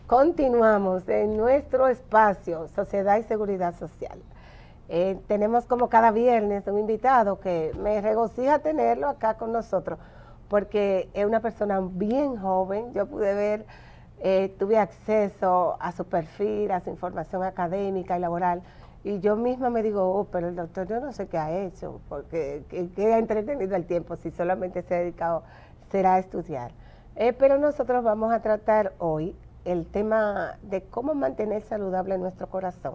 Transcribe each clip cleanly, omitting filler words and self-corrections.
Continuamos en nuestro espacio, Sociedad y Seguridad Social. Tenemos como cada viernes un invitado que me regocija tenerlo acá con nosotros, porque es una persona bien joven. Yo pude ver, tuve acceso a su perfil, a su información académica y laboral, y yo misma me digo, oh, pero el doctor yo no sé qué ha hecho, porque qué ha entretenido el tiempo si solamente se ha dedicado, será a estudiar. Pero nosotros vamos a tratar hoy el tema de cómo mantener saludable nuestro corazón.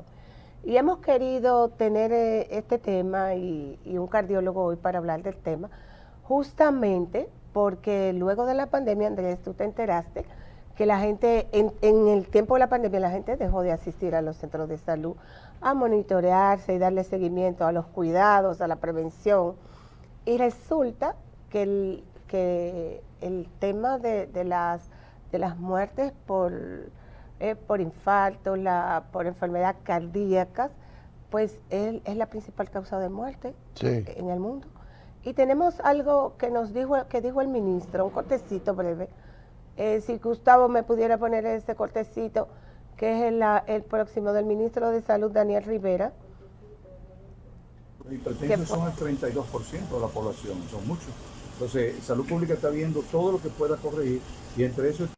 Y hemos querido tener este tema y un cardiólogo hoy para hablar del tema, justamente porque luego de la pandemia, Andrés, tú te enteraste que la gente, en el tiempo de la pandemia, la gente dejó de asistir a los centros de salud a monitorearse y darle seguimiento a los cuidados, a la prevención. Y resulta que el tema de las muertes por infarto, por enfermedad cardíacas, pues es la principal causa de muerte en el mundo. Y tenemos algo que dijo el ministro, un cortecito breve. Si Gustavo me pudiera poner ese cortecito, que es el próximo del ministro de Salud, Daniel Rivera. Los hipertensos son el 32% de la población, son muchos. Entonces, Salud Pública está viendo todo lo que pueda corregir y entre eso...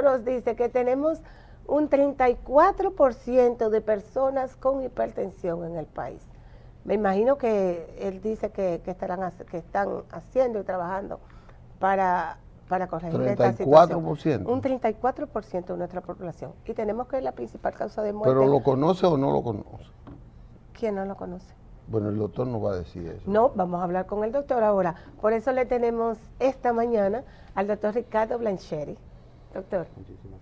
Nos dice que tenemos un 34% de personas con hipertensión en el país. Me imagino que él dice que están haciendo y trabajando para corregir esta situación. Un 34% de nuestra población. Y tenemos que es la principal causa de muerte. ¿Pero lo conoce o no lo conoce? ¿Quién no lo conoce? Bueno, el doctor no va a decir eso. No, vamos a hablar con el doctor ahora. Por eso le tenemos esta mañana al doctor Ricardo Blancheri. Doctor,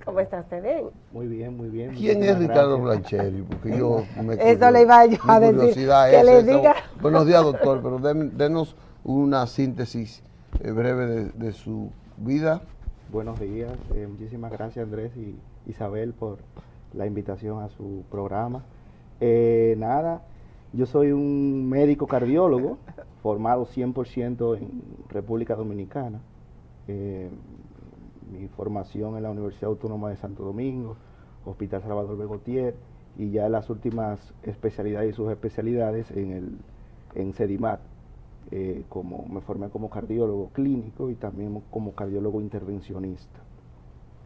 ¿cómo está usted? ¿Bien? Muy bien, muy bien. ¿Quién es Ricardo Blancheri? Porque yo eso le iba yo a decir, que le diga. Buenos días, doctor, pero denos una síntesis breve de su vida. Buenos días, muchísimas gracias Andrés y Isabel por la invitación a su programa. Nada, yo soy un médico cardiólogo formado 100% en República Dominicana. Mi formación en la Universidad Autónoma de Santo Domingo, Hospital Salvador Begotier, y ya las últimas especialidades y subespecialidades en CEDIMAT. Me formé como cardiólogo clínico y también como cardiólogo intervencionista.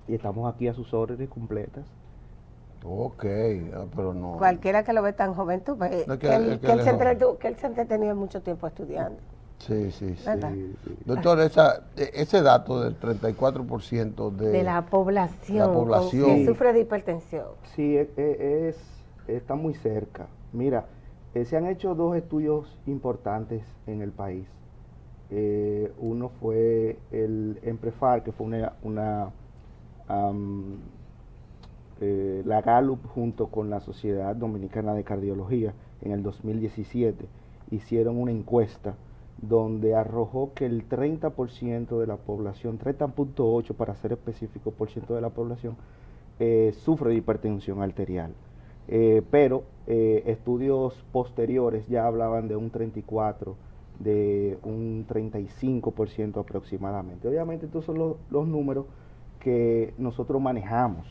Y estamos aquí a sus órdenes completas. Ok, pero no... Cualquiera que lo ve tan joven, tú ves, no, que él se entretenía mucho tiempo estudiando. Sí. Doctor, ese dato del 34% de la población que sufre de hipertensión. Sí, está muy cerca. Mira, se han hecho dos estudios importantes en el país. Uno fue el EMPREFAR, que fue la Gallup junto con la Sociedad Dominicana de Cardiología en el 2017. Hicieron una encuesta donde arrojó que el 30% de la población, 30.8 para ser específico por ciento de la población, sufre de hipertensión arterial. Pero estudios posteriores ya hablaban de un 34%, de un 35% aproximadamente. Obviamente estos son los números que nosotros manejamos,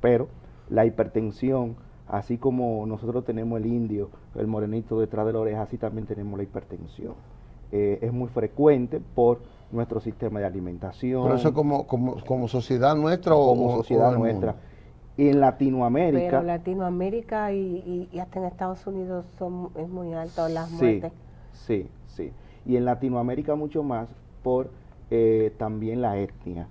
pero la hipertensión, así como nosotros tenemos el indio, el morenito detrás de la oreja, así también tenemos la hipertensión. Es muy frecuente por nuestro sistema de alimentación. ¿Pero eso como sociedad nuestra o como sociedad nuestra? Y en Latinoamérica... Pero Latinoamérica y hasta en Estados Unidos es muy alto las muertes. Sí. Y en Latinoamérica mucho más por también la etnia.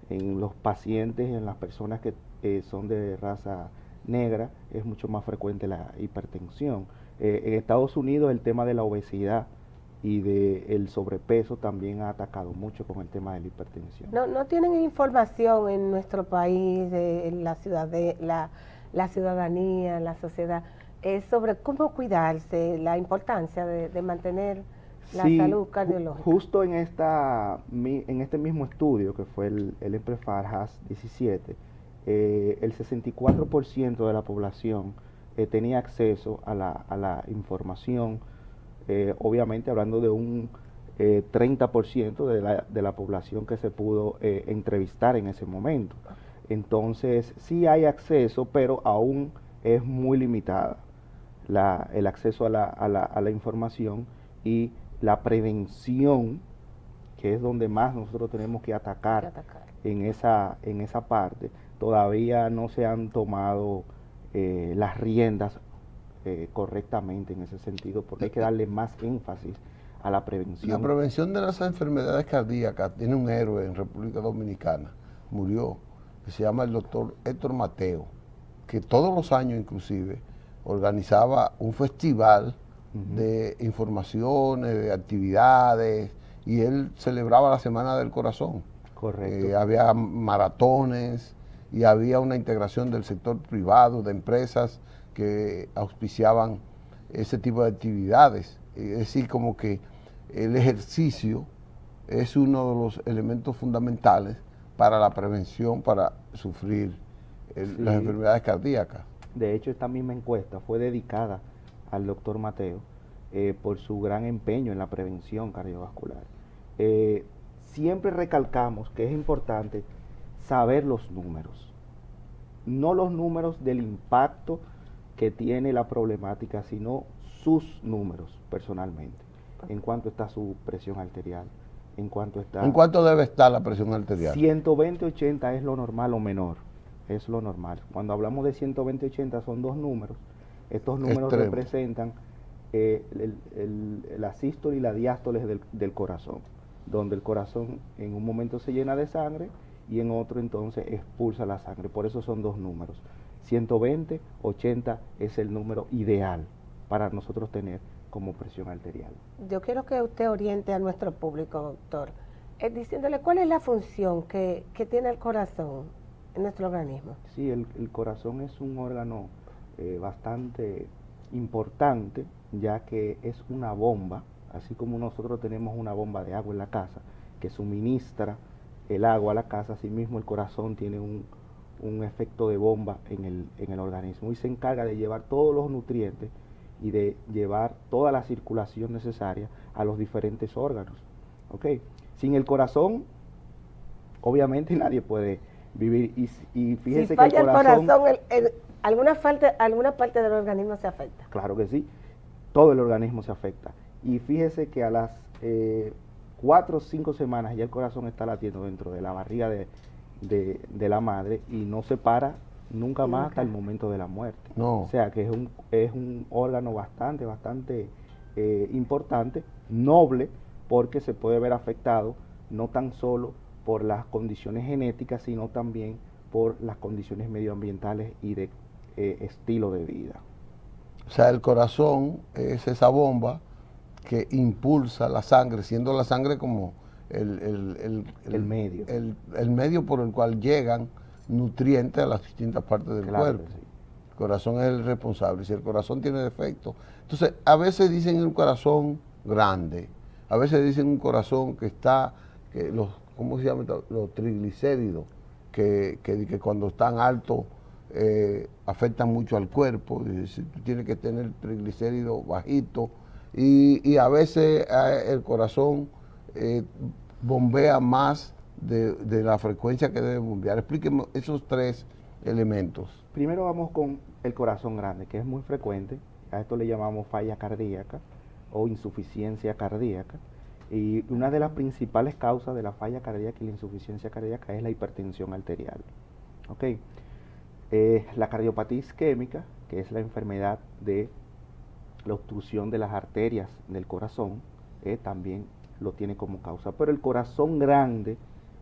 En los pacientes, en las personas que son de raza negra, es mucho más frecuente la hipertensión. En Estados Unidos el tema de la obesidad y del sobrepeso también ha atacado mucho con el tema de la hipertensión. No tienen información en nuestro país, en la ciudadanía, la sociedad, sobre cómo cuidarse, la importancia de mantener la salud cardiológica. Justo en este mismo estudio que fue el EMPREFAR HAS 17, el 64% de la población tenía acceso a la información, obviamente hablando de un 30% de la población que se pudo entrevistar en ese momento. Entonces, sí hay acceso, pero aún es muy limitada el acceso a la información, y la prevención, que es donde más nosotros tenemos que atacar. En esa parte. Todavía no se han tomado las riendas correctamente en ese sentido, porque hay que darle más énfasis a la prevención. La prevención de las enfermedades cardíacas tiene un héroe en República Dominicana, murió, que se llama el doctor Héctor Mateo, que todos los años inclusive organizaba un festival de informaciones, de actividades, y él celebraba la Semana del Corazón. Correcto. Había maratones y había una integración del sector privado, de empresas que auspiciaban ese tipo de actividades. Es decir, como que el ejercicio es uno de los elementos fundamentales para la prevención, para sufrir las enfermedades cardíacas. De hecho, esta misma encuesta fue dedicada al doctor Mateo por su gran empeño en la prevención cardiovascular. Siempre recalcamos que es importante saber los números, no los números del impacto que tiene la problemática, sino sus números personalmente, en cuanto está su presión arterial, en cuanto está... ¿En cuánto debe estar la presión arterial? 120/80 es lo normal o menor, es lo normal. Cuando hablamos de 120/80 son dos números, estos números representan la sístole y la diástole del corazón, donde el corazón en un momento se llena de sangre y en otro entonces expulsa la sangre. Por eso son dos números. 120/80 es el número ideal para nosotros tener como presión arterial. Yo quiero que usted oriente a nuestro público, doctor, diciéndole cuál es la función que tiene el corazón en nuestro organismo. Sí, el corazón es un órgano bastante importante, ya que es una bomba, así como nosotros tenemos una bomba de agua en la casa que suministra el agua a la casa, asimismo el corazón tiene un efecto de bomba en el organismo y se encarga de llevar todos los nutrientes y de llevar toda la circulación necesaria a los diferentes órganos. ¿Okay? Sin el corazón, obviamente nadie puede vivir, y fíjese si falla que el corazón alguna parte del organismo se afecta. Claro que sí, todo el organismo se afecta. Y fíjese que a las 4 o 5 semanas ya el corazón está latiendo dentro de la barriga de la madre y no se para nunca más hasta el momento de la muerte. No. O sea que es un órgano bastante importante, noble, porque se puede ver afectado no tan solo por las condiciones genéticas, sino también por las condiciones medioambientales y de estilo de vida. O sea, el corazón es esa bomba que impulsa la sangre, siendo la sangre como el medio por el cual llegan nutrientes a las distintas partes del cuerpo. Sí. El corazón es el responsable. Si el corazón tiene defecto, entonces a veces dicen un corazón grande, a veces dicen un corazón que está, ¿cómo se llama? Los triglicéridos, que cuando están altos afectan mucho al cuerpo. Tú tienes que tener triglicéridos bajitos y a veces el corazón bombea más de la frecuencia que debe bombear. Explíqueme esos tres elementos. Primero vamos con el corazón grande, que es muy frecuente. A esto le llamamos falla cardíaca o insuficiencia cardíaca. Y una de las principales causas de la falla cardíaca y la insuficiencia cardíaca es la hipertensión arterial. ¿Okay? La cardiopatía isquémica, que es la enfermedad de la obstrucción de las arterias del corazón, también lo tiene como causa. Pero el corazón grande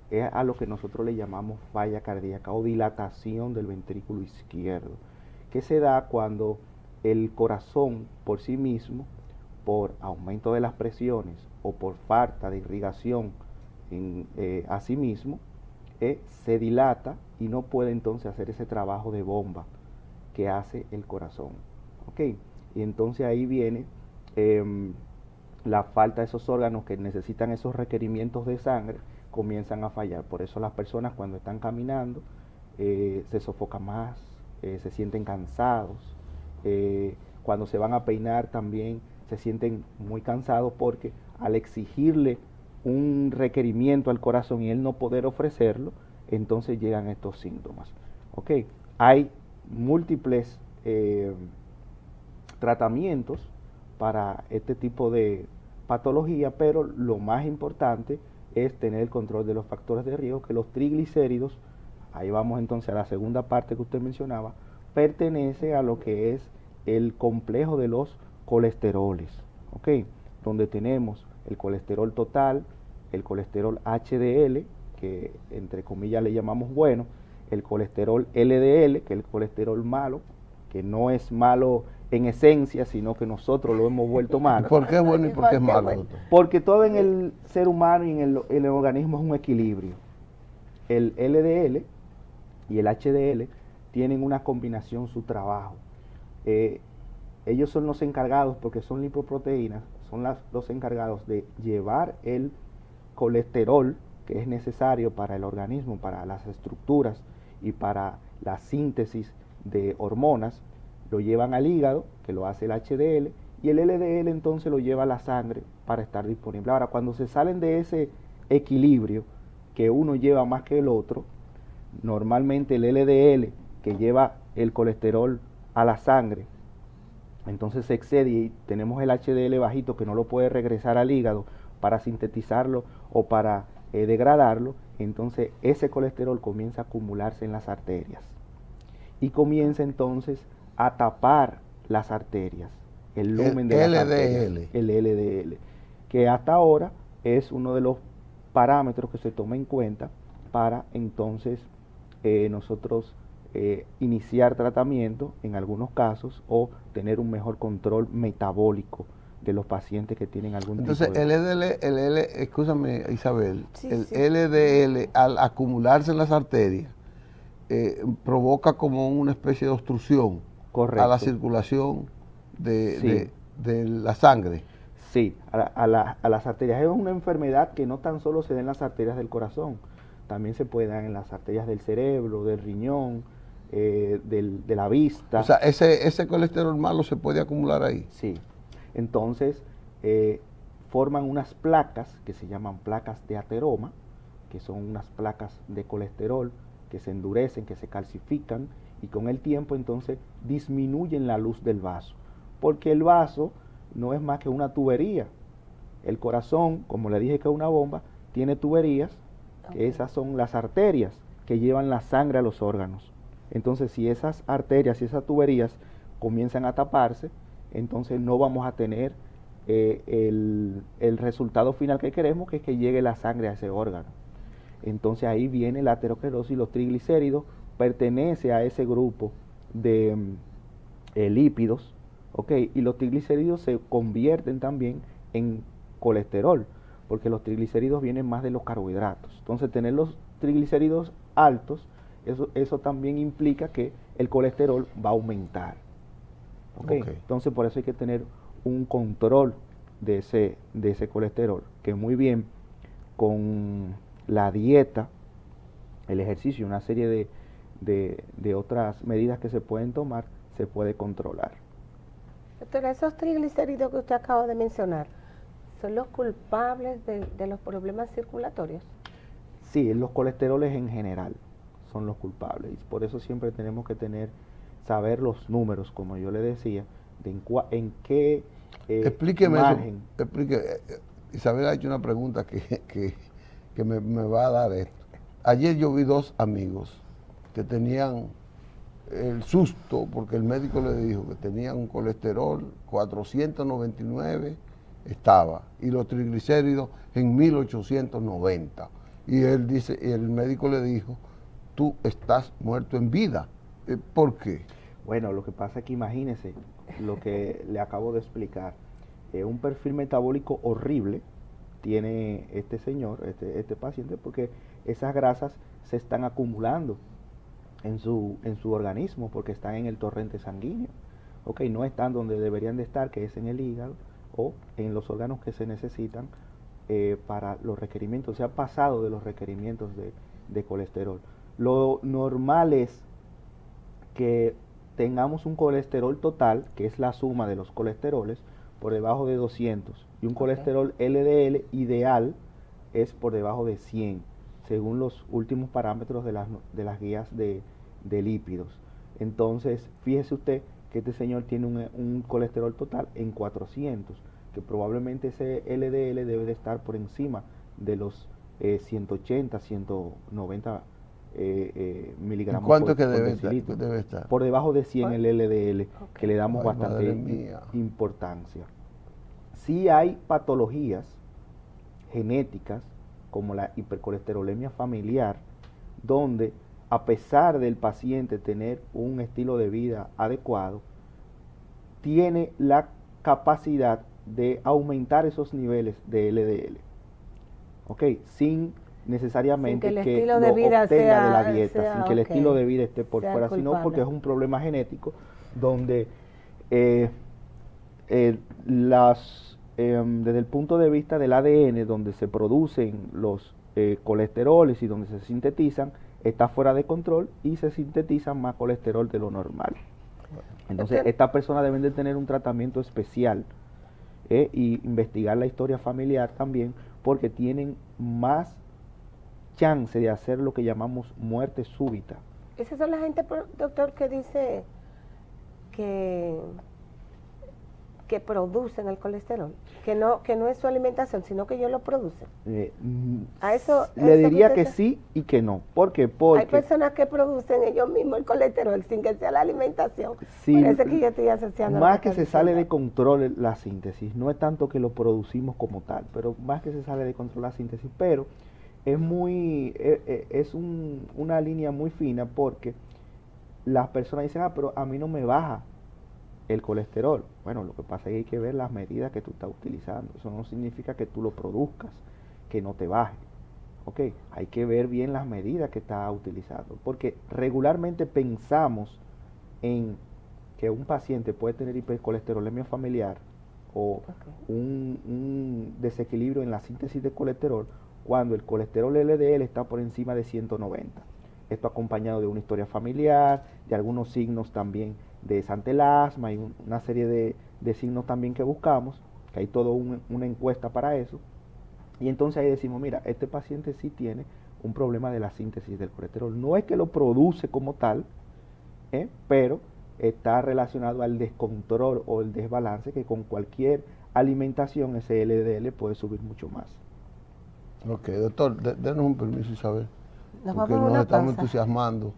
es a lo que nosotros le llamamos falla cardíaca o dilatación del ventrículo izquierdo, que se da cuando el corazón por sí mismo, por aumento de las presiones o por falta de irrigación a sí mismo, se dilata y no puede entonces hacer ese trabajo de bomba que hace el corazón. ¿Okay? Y entonces ahí viene la falta de esos órganos que necesitan esos requerimientos de sangre, comienzan a fallar. Por eso las personas cuando están caminando se sofocan más, se sienten cansados, cuando se van a peinar también se sienten muy cansados porque al exigirle un requerimiento al corazón y él no poder ofrecerlo, entonces llegan estos síntomas. ¿Ok? Hay múltiples tratamientos para este tipo de patología, pero lo más importante es tener el control de los factores de riesgo, que los triglicéridos, ahí vamos entonces a la segunda parte que usted mencionaba, pertenece a lo que es el complejo de los colesteroles, ¿ok? Donde tenemos el colesterol total, el colesterol HDL, que entre comillas le llamamos bueno, el colesterol LDL, que es el colesterol malo, que no es malo en esencia, sino que nosotros lo hemos vuelto malo. ¿Por qué es bueno y por qué es malo, doctor? Porque todo en el ser humano y en el organismo es un equilibrio. El LDL y el HDL tienen una combinación, su trabajo. Ellos son los encargados, porque son lipoproteínas, son los encargados de llevar el colesterol que es necesario para el organismo, para las estructuras y para la síntesis de hormonas, lo llevan al hígado, que lo hace el HDL, y el LDL entonces lo lleva a la sangre para estar disponible. Ahora, cuando se salen de ese equilibrio, que uno lleva más que el otro, normalmente el LDL, que lleva el colesterol a la sangre, entonces se excede y tenemos el HDL bajito que no lo puede regresar al hígado para sintetizarlo o para degradarlo, entonces ese colesterol comienza a acumularse en las arterias y comienza entonces a tapar las arterias, el lumen de las arterias, el LDL, que hasta ahora es uno de los parámetros que se toma en cuenta para entonces nosotros iniciar tratamiento en algunos casos o tener un mejor control metabólico de los pacientes que tienen algún Entonces, tipo de... escúchame Isabel, Sí, el sí. LDL al acumularse en las arterias provoca como una especie de obstrucción Correcto. a la circulación Sí. de la sangre. Sí, a las arterias. Es una enfermedad que no tan solo se da en las arterias del corazón, también se puede dar en las arterias del cerebro, del riñón, de la vista. O sea, ese colesterol malo se puede acumular ahí. Sí, entonces forman unas placas que se llaman placas de ateroma, que son unas placas de colesterol que se endurecen, que se calcifican y con el tiempo entonces disminuyen la luz del vaso, porque el vaso no es más que una tubería. El corazón, como le dije que es una bomba, tiene tuberías, que esas son las arterias que llevan la sangre a los órganos. Entonces, si esas arterias y esas tuberías comienzan a taparse, entonces no vamos a tener el resultado final que queremos, que es que llegue la sangre a ese órgano. Entonces ahí viene la aterosclerosis y los triglicéridos, pertenece a ese grupo de lípidos, ¿ok? Y los triglicéridos se convierten también en colesterol, porque los triglicéridos vienen más de los carbohidratos. Entonces tener los triglicéridos altos, eso también implica que el colesterol va a aumentar. ¿Okay? Entonces por eso hay que tener un control de ese colesterol, que muy bien con la dieta, el ejercicio y una serie de otras medidas que se pueden tomar, se puede controlar. Doctor, esos triglicéridos que usted acaba de mencionar, ¿son los culpables de los problemas circulatorios? Sí, los colesteroles en general son los culpables. Y por eso siempre tenemos que saber los números, como yo le decía, de en qué Explíqueme margen. eso. Isabel ha hecho una pregunta que me va a dar esto. Ayer yo vi dos amigos que tenían el susto porque el médico le dijo que tenían un colesterol 499 estaba y los triglicéridos en 1890 y él dice, y el médico le dijo, tú estás muerto en vida. ¿Por qué? Bueno, lo que pasa es que imagínese lo que le acabo de explicar. Un perfil metabólico horrible tiene este señor, este paciente, porque esas grasas se están acumulando en su organismo porque están en el torrente sanguíneo. Okay, no están donde deberían de estar, que es en el hígado o en los órganos que se necesitan para los requerimientos. Se ha pasado de los requerimientos de colesterol. Lo normal es que tengamos un colesterol total, que es la suma de los colesteroles, por debajo de 200 y un colesterol LDL ideal es por debajo de 100, según los últimos parámetros de las guías de lípidos. Entonces, fíjese usted que este señor tiene un colesterol total en 400, que probablemente ese LDL debe de estar por encima de los 180, 190 miligramos ¿Cuánto por, que por debe decilitro. debe estar? Por debajo de 100 el LDL, que le damos Ay, bastante madre mía. importancia. Sí hay patologías genéticas, como la hipercolesterolemia familiar, donde a pesar del paciente tener un estilo de vida adecuado, tiene la capacidad de aumentar esos niveles de LDL, ¿ok? Sin necesariamente Sin que el que estilo lo de vida obtenga sea- de la dieta, sea, sin que el ok, estilo de vida esté por sea fuera, sino culpable. porque es un problema genético donde desde el punto de vista del ADN, donde se producen los colesteroles y donde se sintetizan, está fuera de control y se sintetizan más colesterol de lo normal. Entonces, estas personas deben de tener un tratamiento especial y investigar la historia familiar también, porque tienen más chance de hacer lo que llamamos muerte súbita. Esas son la gente, doctor, que dice que producen el colesterol, que no es su alimentación, sino que ellos lo producen. A eso Le diría usted que está- sí y que no. ¿Por qué? Porque Hay personas que producen ellos mismos el colesterol sin que sea la alimentación. Sí, Por eso es que yo estoy asociando. más lo que está se sale de diciendo. control la síntesis, no es tanto que lo producimos como tal, pero más que se sale de control la síntesis, pero es una línea muy fina, porque las personas dicen, pero a mí no me baja el colesterol. Bueno, lo que pasa es que hay que ver las medidas que tú estás utilizando. Eso no significa que tú lo produzcas, que no te baje. Ok, hay que ver bien las medidas que estás utilizando, porque regularmente pensamos en que un paciente puede tener hipercolesterolemia familiar o un desequilibrio en la síntesis de colesterol cuando el colesterol LDL está por encima de 190. Esto acompañado de una historia familiar, de algunos signos también de santelasma y una serie de signos también que buscamos, que hay toda una encuesta para eso. Y entonces ahí decimos, mira, este paciente sí tiene un problema de la síntesis del colesterol. No es que lo produce como tal, pero está relacionado al descontrol o el desbalance, que con cualquier alimentación ese LDL puede subir mucho más. Ok, doctor, denos un permiso, Isabel, Nos porque vamos a nos una estamos pausa. entusiasmando.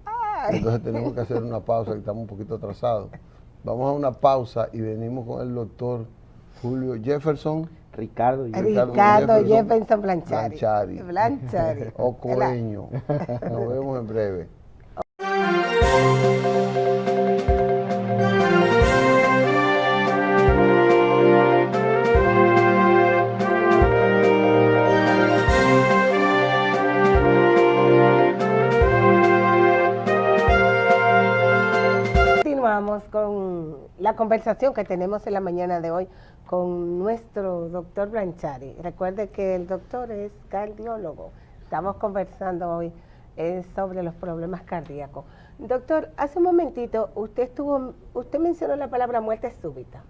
Entonces tenemos que hacer una pausa, que estamos un poquito atrasados. Vamos a una pausa y venimos con el doctor Julio Jefferson Ricardo y Ricardo Jefferson Blanchari. o Coeño. Nos vemos en breve. Continuamos con la conversación que tenemos en la mañana de hoy con nuestro doctor Blanchari. Recuerde que el doctor es cardiólogo. Estamos conversando hoy sobre los problemas cardíacos. Doctor, hace un momentito usted mencionó la palabra muerte súbita.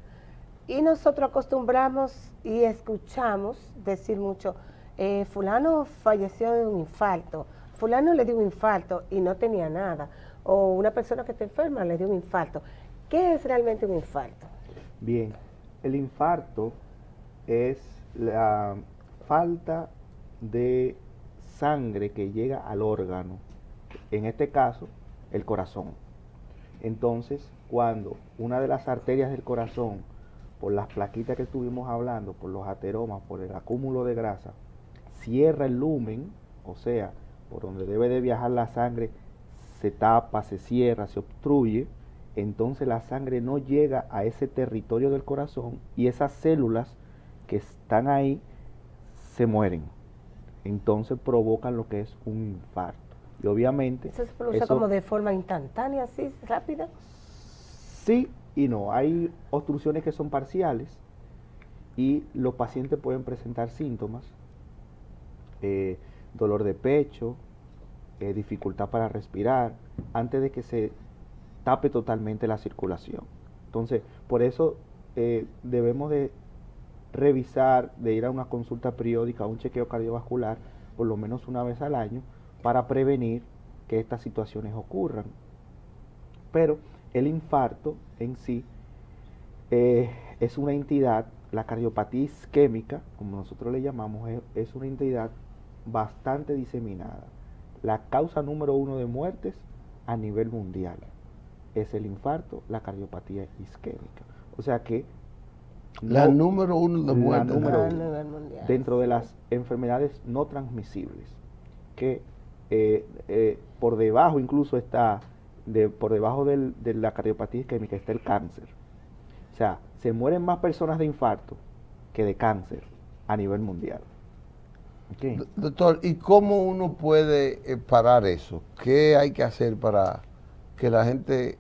Y nosotros acostumbramos y escuchamos decir mucho, fulano falleció de un infarto, fulano le dio un infarto y no tenía nada, o una persona que está enferma le dio un infarto. ¿Qué es realmente un infarto? Bien, el infarto es la falta de sangre que llega al órgano, en este caso, el corazón. Entonces, cuando una de las arterias del corazón, por las plaquitas que estuvimos hablando, por los ateromas, por el acúmulo de grasa, cierra el lumen, o sea, por donde debe de viajar la sangre, se tapa, se cierra, se obstruye, entonces la sangre no llega a ese territorio del corazón y esas células que están ahí se mueren. Entonces provocan lo que es un infarto. Y obviamente... ¿Eso se produce como de forma instantánea, así, rápida? Sí y no. Hay obstrucciones que son parciales y los pacientes pueden presentar síntomas, dolor de pecho, dificultad para respirar, antes de que se tape totalmente la circulación. Entonces, por eso debemos de revisar, de ir a una consulta periódica, a un chequeo cardiovascular, por lo menos una vez al año, para prevenir que estas situaciones ocurran. Pero el infarto en sí es una entidad, la cardiopatía isquémica, como nosotros le llamamos, es una entidad bastante diseminada. La causa número 1 de muertes a nivel mundial es el infarto, la cardiopatía isquémica. O sea que La número 1 de muerte. número A uno, nivel mundial. dentro de las enfermedades no transmisibles, que por debajo incluso está, por debajo de la cardiopatía isquémica está el cáncer. O sea, se mueren más personas de infarto que de cáncer a nivel mundial. Okay. Doctor, ¿y cómo uno puede parar eso? ¿Qué hay que hacer para que la gente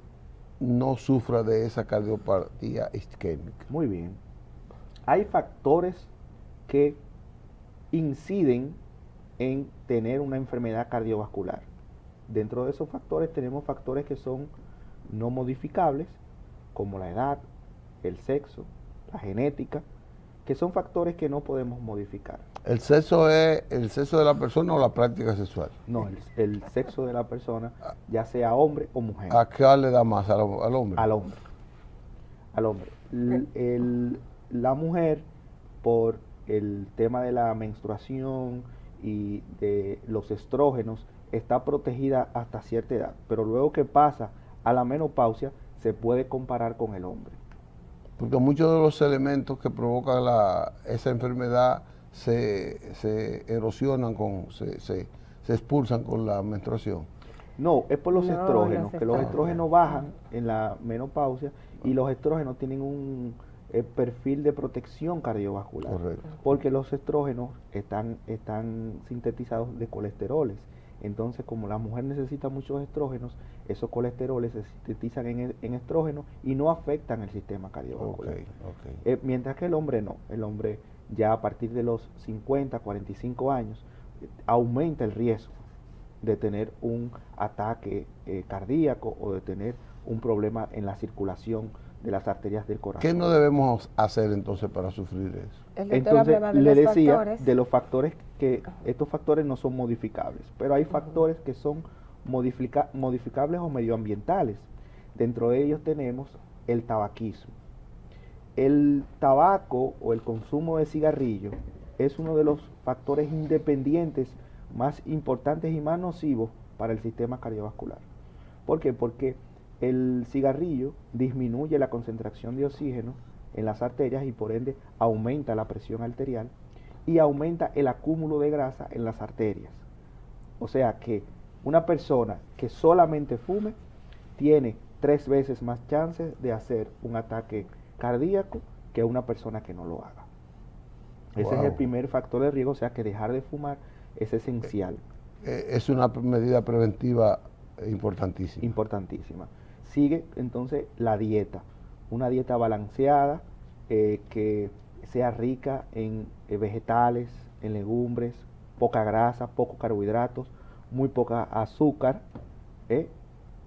no sufra de esa cardiopatía isquémica? Muy bien. Hay factores que inciden en tener una enfermedad cardiovascular. Dentro de esos factores tenemos factores que son no modificables, como la edad, el sexo, la genética, que son factores que no podemos modificar. ¿El sexo es el sexo de la persona o la práctica sexual? No, el sexo de la persona, ya sea hombre o mujer. ¿A qué le da más al hombre? Al hombre. Al hombre. La mujer, por el tema de la menstruación y de los estrógenos, está protegida hasta cierta edad, pero luego que pasa a la menopausia se puede comparar con el hombre. Porque muchos de los elementos que provocan esa enfermedad se erosionan, se expulsan con la menstruación. No, es por los No, estrógenos, los que los estrógenos. estrógenos bajan en la menopausia y los estrógenos tienen un perfil de protección cardiovascular. Correcto. Porque los estrógenos están sintetizados de colesteroles. Entonces, como la mujer necesita muchos estrógenos, esos colesteroles se sintetizan en estrógenos y no afectan el sistema cardiovascular. Ok. Mientras que el hombre no. El hombre ya a partir de los 50, 45 años aumenta el riesgo de tener un ataque cardíaco o de tener un problema en la circulación de las arterias del corazón. ¿Qué no debemos hacer entonces para sufrir eso? El doctor Entonces, hablaba de le los decía factores. de los factores que estos factores no son modificables, pero hay factores que son modificables o medioambientales. Dentro de ellos tenemos el tabaquismo. El tabaco o el consumo de cigarrillo es uno de los factores independientes más importantes y más nocivos para el sistema cardiovascular. ¿Por qué? Porque el cigarrillo disminuye la concentración de oxígeno en las arterias y por ende aumenta la presión arterial y aumenta el acúmulo de grasa en las arterias. O sea que una persona que solamente fume tiene 3 veces más chances de hacer un ataque cardíaco que una persona que no lo haga. Ese es el primer factor de riesgo, o sea que dejar de fumar es esencial. Es una medida preventiva importantísima. Importantísima. Sigue entonces la dieta, una dieta balanceada que sea rica en vegetales, en legumbres, poca grasa, pocos carbohidratos, muy poca azúcar,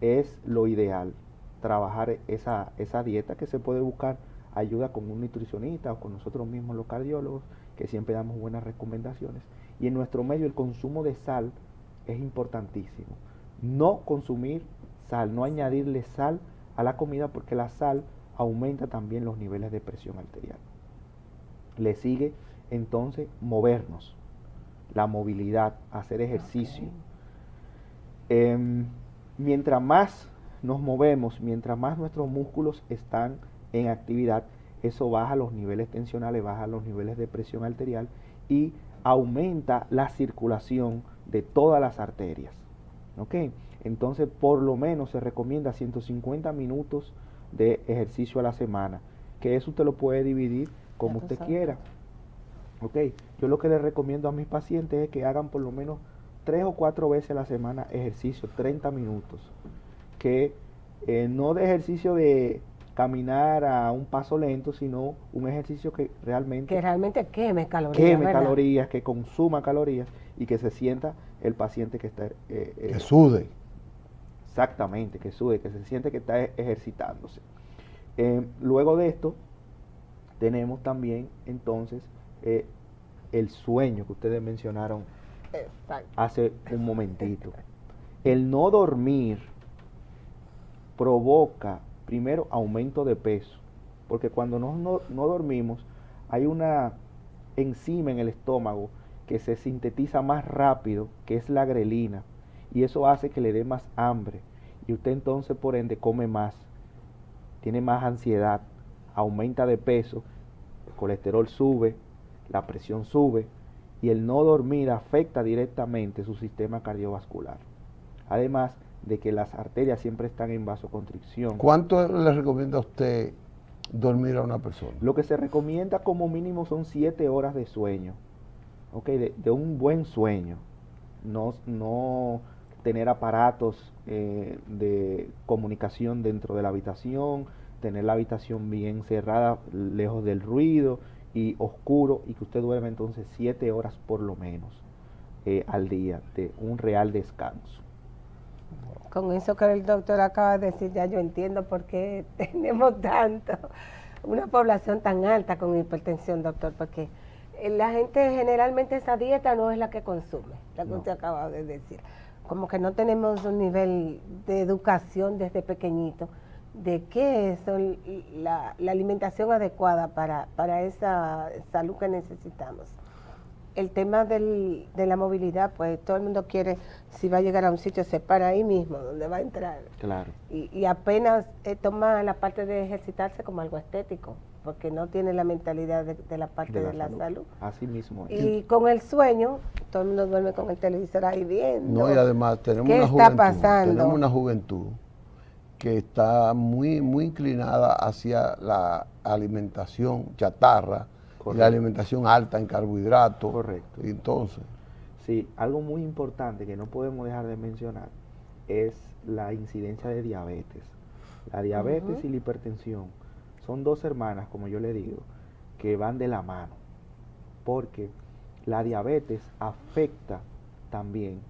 es lo ideal. Trabajar esa dieta, que se puede buscar ayuda con un nutricionista o con nosotros mismos los cardiólogos, que siempre damos buenas recomendaciones. Y en nuestro medio el consumo de sal es importantísimo. No consumir sal, no añadirle sal a la comida, porque la sal aumenta también los niveles de presión arterial. Le sigue entonces movernos, la movilidad, hacer ejercicio. Mientras más nos movemos, mientras más nuestros músculos están en actividad, eso baja los niveles tensionales, baja los niveles de presión arterial y aumenta la circulación de todas las arterias. ¿Ok? Entonces, por lo menos se recomienda 150 minutos de ejercicio a la semana, que eso usted lo puede dividir como usted quiera. ¿Ok? Yo lo que le recomiendo a mis pacientes es que hagan por lo menos 3 o 4 veces a la semana ejercicio, 30 minutos. Que no de ejercicio de caminar a un paso lento, sino un ejercicio que realmente queme calorías. Queme ¿verdad? calorías, que consuma calorías y que se sienta el paciente que está... que sude. Exactamente, que sude, que se siente que está ejercitándose. Luego de esto, tenemos también entonces el sueño que ustedes mencionaron Exacto. hace un momentito. El no dormir provoca primero aumento de peso, porque cuando no dormimos hay una enzima en el estómago que se sintetiza más rápido, que es la grelina, y eso hace que le dé más hambre, y usted entonces por ende come más, tiene más ansiedad, aumenta de peso, el colesterol sube, la presión sube, y el no dormir afecta directamente su sistema cardiovascular. Además de que las arterias siempre están en vasoconstricción. ¿Cuánto le recomienda a usted dormir a una persona? Lo que se recomienda como mínimo son 7 horas de sueño, ¿okay? De un buen sueño, no tener aparatos de comunicación dentro de la habitación, tener la habitación bien cerrada, lejos del ruido y oscuro, y que usted duerme entonces 7 horas por lo menos al día, de un real descanso. Con eso que el doctor acaba de decir, ya yo entiendo por qué tenemos una población tan alta con hipertensión, doctor, porque la gente generalmente esa dieta no es la que consume, la que usted acaba de decir. Como que no tenemos un nivel de educación desde pequeñito de qué es la alimentación adecuada para esa salud que necesitamos. El tema de la movilidad, pues todo el mundo quiere, si va a llegar a un sitio, se para ahí mismo, donde va a entrar. Claro. Y apenas toma la parte de ejercitarse como algo estético, porque no tiene la mentalidad de la parte de la salud. Así mismo es. Y con el sueño, todo el mundo duerme con el televisor ahí viendo. No, y además tenemos ¿Qué una está juventud, pasando? tenemos una juventud que está muy inclinada hacia la alimentación chatarra, y la alimentación alta en carbohidratos. Correcto. Y entonces, sí, algo muy importante que no podemos dejar de mencionar es la incidencia de diabetes. La diabetes y la hipertensión son dos hermanas, como yo le digo, que van de la mano, porque la diabetes afecta también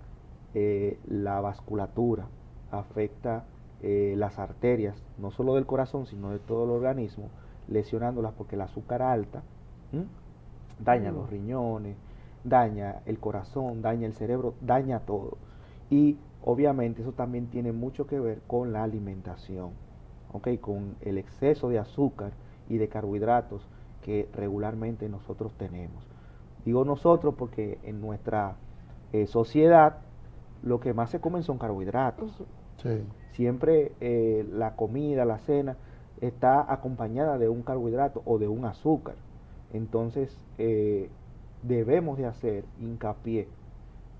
la vasculatura, afecta las arterias, no solo del corazón, sino de todo el organismo, lesionándolas porque el azúcar alta daña los riñones, daña el corazón, daña el cerebro, daña todo. Y obviamente eso también tiene mucho que ver con la alimentación, ¿okay? Con el exceso de azúcar y de carbohidratos que regularmente nosotros tenemos. Digo nosotros porque en nuestra sociedad lo que más se comen son carbohidratos. sí. Siempre la comida, la cena, está acompañada de un carbohidrato o de un azúcar. Entonces debemos de hacer hincapié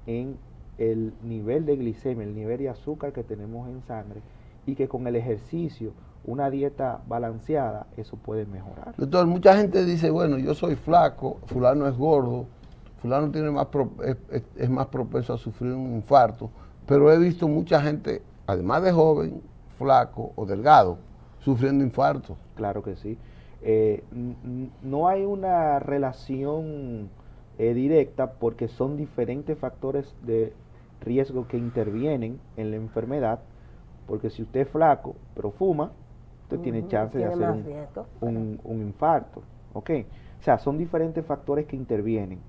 en el nivel de glicemia, el nivel de azúcar que tenemos en sangre, y que con el ejercicio, una dieta balanceada, eso puede mejorar. Doctor, mucha gente dice, bueno, yo soy flaco, fulano es gordo, fulano tiene es más propenso a sufrir un infarto, pero he visto mucha gente, además de joven, flaco o delgado, sufriendo infartos. Claro que sí. No hay una relación directa porque son diferentes factores de riesgo que intervienen en la enfermedad, porque si usted es flaco pero fuma, usted tiene chance de hacer un infarto, ¿ok? O sea, son diferentes factores que intervienen,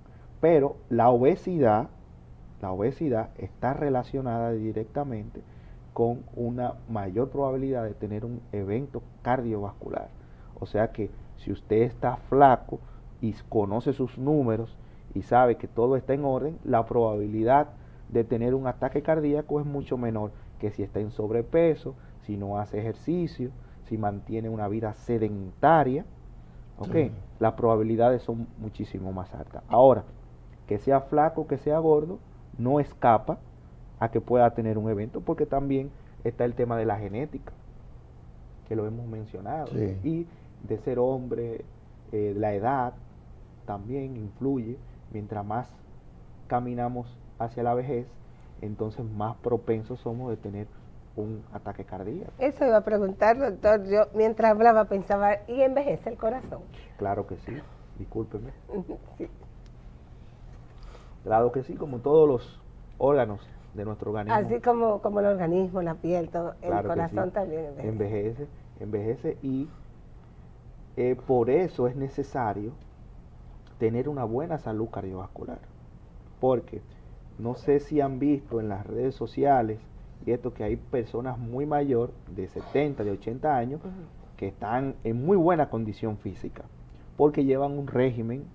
pero la obesidad está relacionada directamente con una mayor probabilidad de tener un evento cardiovascular. O sea que si usted está flaco y conoce sus números y sabe que todo está en orden, la probabilidad de tener un ataque cardíaco es mucho menor que si está en sobrepeso, si no hace ejercicio, si mantiene una vida sedentaria, ¿ok? Las probabilidades son muchísimo más altas. Ahora, que sea flaco, que sea gordo, no escapa a que pueda tener un evento, porque también está el tema de la genética, que lo hemos mencionado, y de ser hombre, la edad también influye. Mientras más caminamos hacia la vejez, entonces más propensos somos de tener un ataque cardíaco. Eso iba a preguntar, doctor. Yo mientras hablaba pensaba, ¿y envejece el corazón? Claro que sí, discúlpeme. Sí. Claro que sí, como todos los órganos de nuestro organismo. Así como el organismo, la piel, todo, Claro el corazón sí. también envejece. Envejece y Por eso es necesario tener una buena salud cardiovascular, porque no sé si han visto en las redes sociales y esto, que hay personas muy mayor, de 70, de 80 años, que están en muy buena condición física, porque llevan un régimen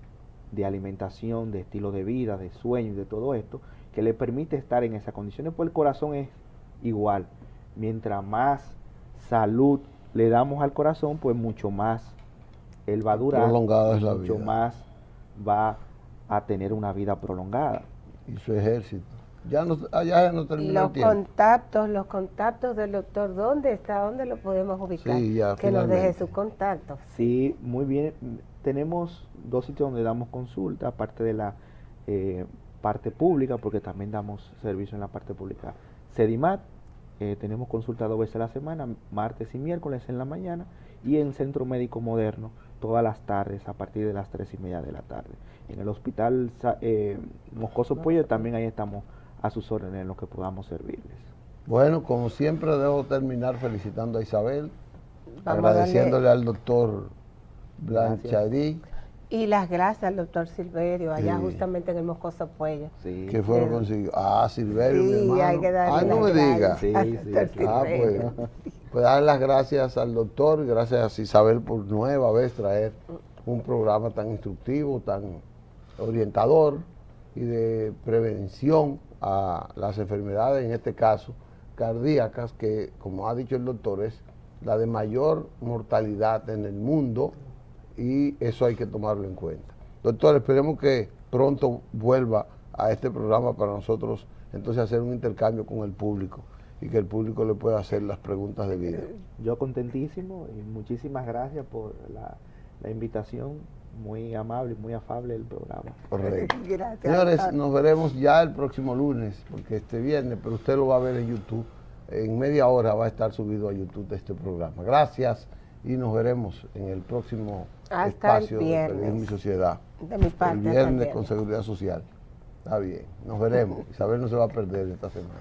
de alimentación, de estilo de vida, de sueño y de todo esto, que le permite estar en esas condiciones. Pues el corazón es igual. Mientras más salud le damos al corazón, pues mucho más él va a durar, prolongada es la mucho vida. más va a tener una vida prolongada. Y su ejército. Ya no terminó el tiempo. Los contactos del doctor, ¿dónde está? ¿Dónde lo podemos ubicar? Sí, ya, que nos deje finalmente. sus contactos. Sí, muy bien. Tenemos 2 sitios donde damos consulta, aparte de la parte pública, porque también damos servicio en la parte pública. Sedimat, tenemos consulta 2 veces a la semana, martes y miércoles en la mañana, y en Centro Médico Moderno todas las tardes a partir de las 3:30 de la tarde. En el Hospital Moscoso Puello también ahí estamos a sus órdenes en lo que podamos servirles. Bueno, como siempre debo terminar felicitando a Isabel, Vamos a agradeciéndole al doctor Blanchardí, Y las gracias al doctor Silverio, allá Sí. justamente en el Moscoso Puello. Sí. que fue lo que consiguió. Ah, Silverio, mi Sí, hermano. hay que darle Ay, no me las diga. gracias Sí, al sí, doctor sí. Ah, Silverio. pues dar las gracias al doctor, gracias a Isabel por nueva vez traer un programa tan instructivo, tan orientador y de prevención a las enfermedades, en este caso cardíacas, que como ha dicho el doctor es la de mayor mortalidad en el mundo, y eso hay que tomarlo en cuenta. Doctor, esperemos que pronto vuelva a este programa para nosotros entonces hacer un intercambio con el público y que el público le pueda hacer las preguntas debidas. Yo contentísimo y muchísimas gracias por la invitación, muy amable y muy afable del programa. Correcto. Gracias, Señores, doctor. nos veremos ya el próximo lunes, porque este viernes, pero usted lo va a ver en YouTube. En media hora va a estar subido a YouTube este programa. Gracias y nos veremos en el próximo Hasta el espacio de viernes. Periodismo y Sociedad. De mi parte, El hasta el viernes viernes. con Seguridad Social. Está bien, nos veremos. Isabel no se va a perder esta semana.